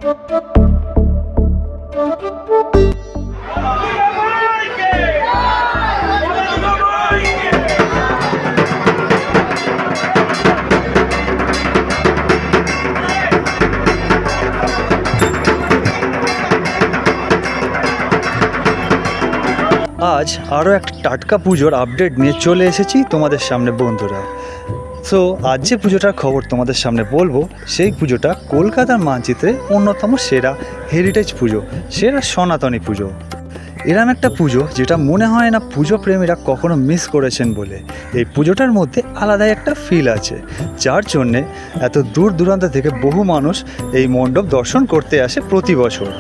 আজ আরও একটা টাটকা পুজোর আপডেট নিয়ে চলে এসেছি তোমাদের সামনে বন্ধুরা। সো আজ যে পুজোটার খবর তোমাদের সামনে বলবো, সেই পুজোটা কলকাতার মানচিত্রে অন্যতম সেরা হেরিটেজ পুজো, সেরা সনাতনী পুজো। এরম একটা পুজো যেটা মনে হয় না পুজো প্রেমীরা কখনো মিস করেছেন বলে। এই পুজোটার মধ্যে আলাদাই একটা ফিল আছে, যার জন্যে এত দূর দূরান্ত থেকে বহু মানুষ এই মণ্ডপ দর্শন করতে আসে প্রতি বছর।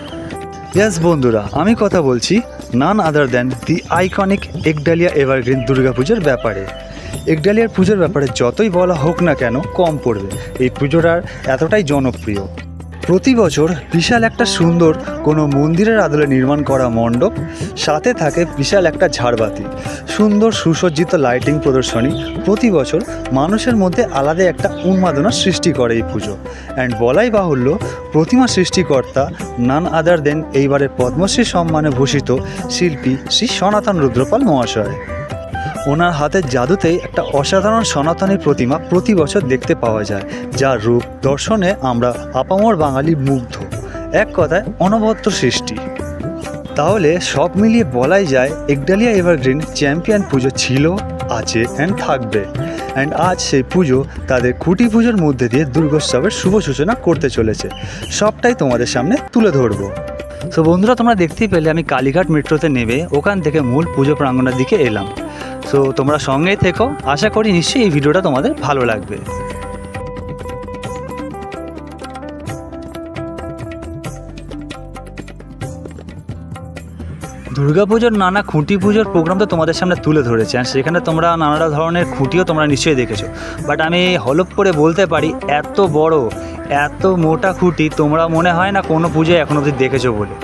ইয়াস বন্ধুরা, আমি কথা বলছি none other than the iconic Ekdalia evergreen দুর্গাপুজোর ব্যাপারে। একডালিয়ার পুজোর ব্যাপারে যতই বলা হোক না কেন কম পড়বে। এই পুজোটার এতটাই জনপ্রিয়। প্রতি বছর বিশাল একটা সুন্দর কোনো মন্দিরের আদলে নির্মাণ করা মণ্ডপ, সাথে থাকে বিশাল একটা ঝাড়বাতি, সুন্দর সুসজ্জিত লাইটিং প্রদর্শনী প্রতি বছর মানুষের মধ্যে আলাদা একটা উন্মাদনার সৃষ্টি করে এই পুজো। অ্যান্ড বলাই বাহুল্য, প্রতিমা সৃষ্টিকর্তা নান আদার দেন এইবারের পদ্মশ্রী সম্মানে ভূষিত শিল্পী শ্রী সনাতন রুদ্রপাল মহাশয়। ওনার হাতের জাদুতেই একটা অসাধারণ সনাতনী প্রতিমা প্রতি বছর দেখতে পাওয়া যায়, যার রূপ দর্শনে আমরা আপামর বাঙালি মুগ্ধ। এক কথায় অনবদ্য সৃষ্টি। তাহলে সব মিলিয়ে বলাই যায় একডালিয়া এভারগ্রিন চ্যাম্পিয়ন পুজো ছিল, আছে অ্যান্ড থাকবে। অ্যান্ড আজ সেই পুজো তাদের খুঁটি পুজোর মধ্যে দিয়ে দুর্গোৎসবের শুভ সূচনা করতে চলেছে। সবটাই তোমাদের সামনে তুলে ধরবো। তো বন্ধুরা, তোমরা দেখতেই পেলে আমি কালীঘাট মেট্রোতে নেমে ওখান থেকে মূল পুজো প্রাঙ্গণের দিকে এলাম। তো তোমরা সঙ্গেই থেকো, আশা করি নিশ্চয়ই এই ভিডিওটা তোমাদের ভালো লাগবে। দুর্গাপুজোর নানা খুঁটি পুজোর প্রোগ্রাম তো তোমাদের সামনে তুলে ধরেছে, আর সেখানে তোমরা নানা ধরনের খুঁটিও তোমরা নিশ্চয়ই দেখেছো। বাট আমি হলপ করে বলতে পারি, এত বড় এত মোটা খুঁটি তোমরা মনে হয় না কোনো পুজোয় এখন অবধি দেখেছো বলে।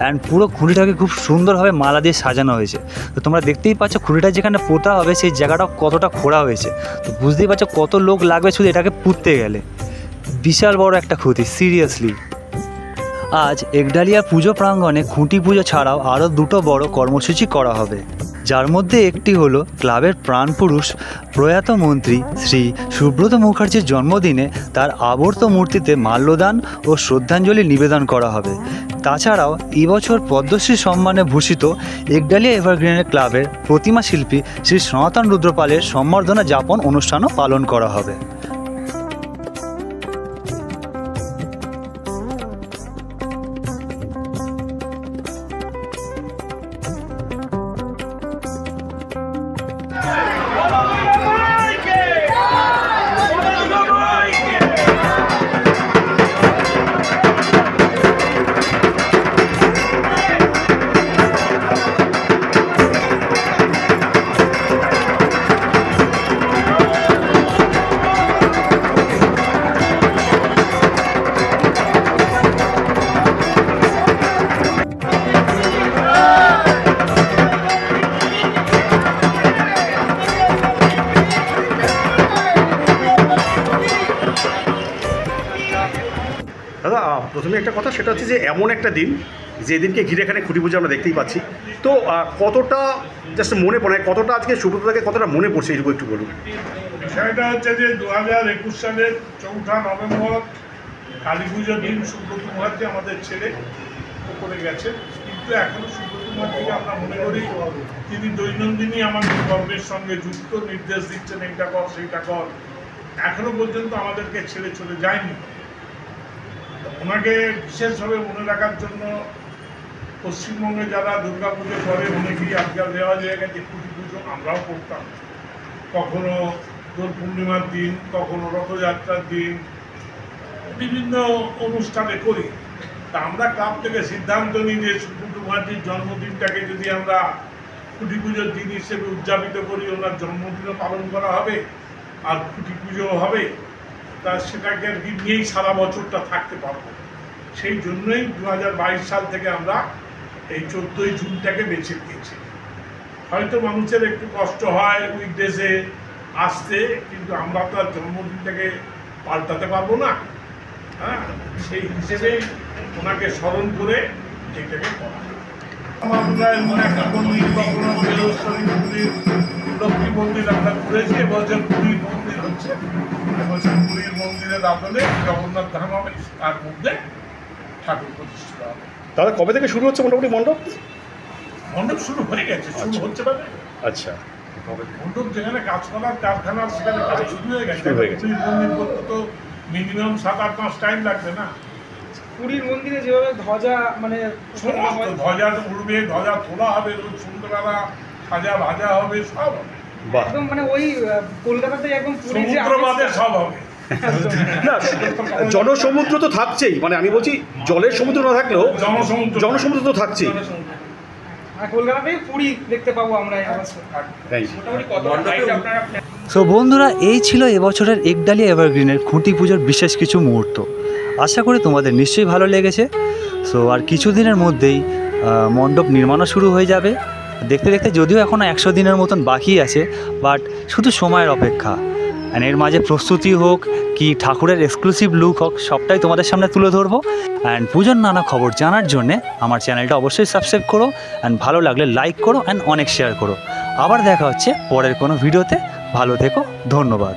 অ্যান্ড পুরো খুঁটিটাকে খুব সুন্দরভাবে মালা দিয়ে সাজানো হয়েছে। তো তোমরা দেখতেই পাচ্ছ খুঁটিটা যেখানে পোতা হবে সেই জায়গাটা কতটা খোঁড়া হয়েছে। তো বুঝতেই পারছো কত লোক লাগবে শুধু এটাকে পুঁততে গেলে। বিশাল বড় একটা খুঁটি, সিরিয়াসলি। আজ একডালিয়া পুজো প্রাঙ্গণে খুঁটি পুজো ছাড়াও আরও দুটো বড় কর্মসূচি করা হবে, যার মধ্যে একটি হলো ক্লাবের প্রাণপুরুষ প্রয়াত মন্ত্রী শ্রী সুব্রত মুখার্জির জন্মদিনে তার আবর্ত মূর্তিতে মাল্যদান ও শ্রদ্ধাঞ্জলি নিবেদন করা হবে। তাছাড়াও এবছর পদ্মশ্রী সম্মানে ভূষিত একডালিয়া এভারগ্রিনের ক্লাবের প্রতিমা শিল্পী শ্রী সনাতন রুদ্রপালের সম্বর্ধনা যাপন অনুষ্ঠানও পালন করা হবে। দাদা, প্রথমে একটা কথা, সেটা হচ্ছে যে এমন একটা দিন যেদিনকে ঘিরে এখানে খুঁটি পুজো আমরা দেখতেই পাচ্ছি, তো কতটা জাস্ট মনে পড়ে, কতটা আজকে সুব্রতদাকে কতটা মনে পড়ছে এইটুকু একটু বলুন। বিষয়টা হচ্ছে যে 2021 সালের 4 নভেম্বর কালী পুজোর দিন সুব্রত মুখার্জি আমাদের ছেড়ে করে গেছে। কিন্তু এখনও সুব্রত মুখার্জিকে আমরা মনে করি তিনি দৈনন্দিনই আমাদের কর্মের সঙ্গে যুক্ত, নির্দেশ দিচ্ছেন এইটা কর সেইটা কর, এখনও পর্যন্ত আমাদেরকে ছেড়ে চলে যায়নি। ওনাকে বিশেষভাবে মনে রাখার জন্য পশ্চিমবঙ্গে যারা দুর্গা পুজো করে অনেকেই আজকাল দেওয়া যায় গেছে খুঁটি পুজো আমরাও করতাম, কখনো দোল পূর্ণিমার দিন, কখনো রথযাত্রার দিন, বিভিন্ন অনুষ্ঠানে করি। তা আমরা ক্লাব থেকে সিদ্ধান্ত নিই যে সুব্রত মুখার্জির জন্মদিনটাকে যদি আমরা খুঁটি পুজোর দিন হিসেবে উদযাপিত করি, ওনার জন্মদিনও পালন করা হবে আর খুঁটি পুজোও হবে, তা সেটাকে আর কি নিয়েই সারা বছরটা থাকতে পারবো। সেই জন্যই 2022 সাল থেকে আমরা এই 14ই জুনটাকে বেছে নিয়েছি। হয়তো মানুষের একটু কষ্ট হয় উইকডেজে আসতে, কিন্তু আমরা তো আর জন্মদিনটাকে পাল্টাতে পারবো না। হ্যাঁ, সেই হিসেবেই ওনাকে স্মরণ করে এইটাকে করা। আমরা এমন একটা মন্দির বা কোনো বেলশ্বরী মন্দির, লক্ষ্মী মন্দির আমরা ঘুরেছি। এবছর পুরীর মন্দির হচ্ছে, এবছর পুরীর মন্দিরের আদলে জগন্নাথ ধাম হবে, তার মধ্যে ঠাকুর প্রতিষ্ঠা হবে। তাহলে কবে থেকে শুরু হচ্ছে মোটামুটি মণ্ডপ? মণ্ডপ শুরু হয়ে গেছে, শুরু আচ্ছা। হচ্ছে মানে আচ্ছা, মণ্ডপ যেখানে কাজ করার কারখানা সেখানে কাজ শুরু হয়ে গেছে। শুরু হয়ে গেছে। পুরীর মন্দির করতে তো মিনিমাম 7-8 মাস টাইম লাগবে না? পুরীর মন্দিরে যেভাবে ধ্বজা মানে সমস্ত ধ্বজা উড়বে, ধ্বজা তোলা হবে, রোজ সন্ধ্যেবেলা সাজা ভাজা হবে, সব হবে। বাহ। একদম মানে ওই কলকাতাতে একদম পুরীর যে সমুদ্র বাদে সব হবে। না, জনসমুদ্র তো থাকছেই, মানে আমি বলছি জলের সমুদ্র না থাকলেও জনসমুদ্র তো থাকছেই। আর কলকাতাতেই পুরী দেখতে পাবো আমরা এই অবস্থা। Thank you. মোটামুটি কত হাইট আপনারা সো বন্ধুরা, এই ছিল এবছরের একডালিয়া এভারগ্রিনের খুঁটি পুজোর বিশেষ কিছু মুহূর্ত। আশা করি তোমাদের নিশ্চয়ই ভালো লেগেছে। সো আর কিছুদিনের মধ্যেই মণ্ডপ নির্মাণও শুরু হয়ে যাবে। দেখতে দেখতে যদিও এখনও 100 দিনের মতন বাকি আছে, বাট শুধু সময়ের অপেক্ষা। অ্যান্ড এর মাঝে প্রস্তুতি হোক কি ঠাকুরের এক্সক্লুসিভ লুক হোক, সবটাই তোমাদের সামনে তুলে ধরবো। অ্যান্ড পুজোর নানা খবর জানার জন্যে আমার চ্যানেলটা অবশ্যই সাবস্ক্রাইব করো, অ্যান্ড ভালো লাগলে লাইক করো, অ্যান্ড অনেক শেয়ার করো। আবার দেখা হচ্ছে পরের কোনো ভিডিওতে। ভালো থেকো, ধন্যবাদ।